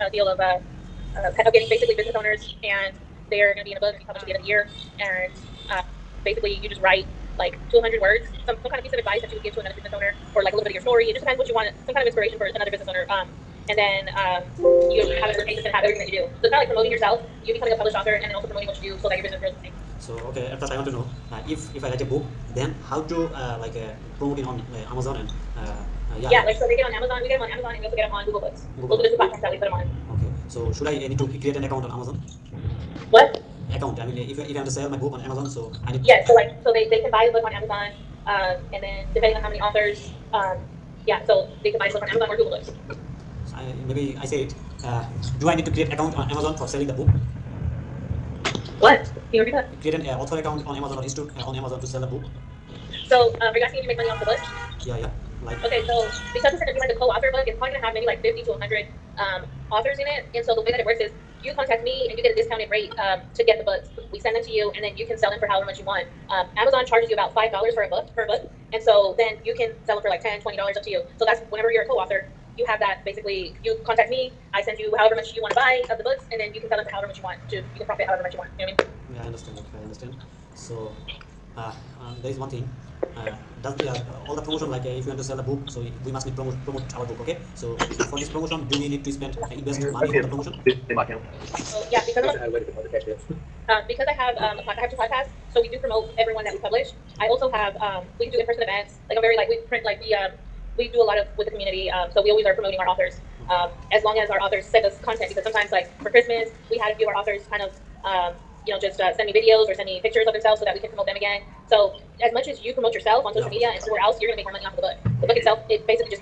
deal of getting basically business owners, and they're going to be in a book and be published at the end of the year. And uh, basically, you just write like 200 words, some kind of piece of advice that you would give to another business owner, or like a little bit of your story. It just depends what you want, some kind of inspiration for another business owner. And then you have it in and have everything that you do. So it's kind of like promoting yourself, you becoming a published author, and then also promoting what you do so that your business grows. So okay, at first I want to know if I write a book, then how to promote it on Amazon and yeah, like so they get on Amazon. We get them on Amazon, and we also get them on Google Books. Google. Those are the two platforms that we put them on. Okay, so should I need to create an account on Amazon? What? Account. I mean, if I want to sell my book on Amazon, so I need. Yeah, so they can buy the book on Amazon, and then depending on how many authors, yeah, so they can buy the book on Amazon or Google Books. Maybe I say it. Do I need to create an account on Amazon for selling the book? What? Can you repeat that? Create an author account on Amazon or institute on Amazon to sell the book. So are you asking if you make money off the book? Yeah. Like. Okay, so because it's like a co-author book, it's probably gonna have maybe like 50 to 100 authors in it, and so the way that it works is you contact me and you get a discounted rate to get the books. We send them to you, and then you can sell them for however much you want. Amazon charges you about $5 for a book per book, and so then you can sell them for like $10, $20 up to you. So that's whenever you're a co-author, you have that basically. You contact me, I send you however much you want to buy of the books, and then you can sell them for however much you want. You can profit however much you want. You know what I mean? Yeah, I understand. Okay, I understand. So there is one thing. Does all the promotion, like if you want to sell a book, so we must promote our book, okay? So for this promotion, do we need to invest money on the promotion? So yeah, because I have I have two podcasts, so we do promote everyone that we publish. I also have we do in-person events, like a very like we print like we do a lot of with the community, so we always are promoting our authors. As long as our authors send us content, because sometimes like for Christmas, we had a few of our authors kind of just send me videos or send me pictures of themselves so that we can promote them again. So as much as you promote yourself on social media and somewhere else, you're gonna make more money off of the book. The book itself, it basically just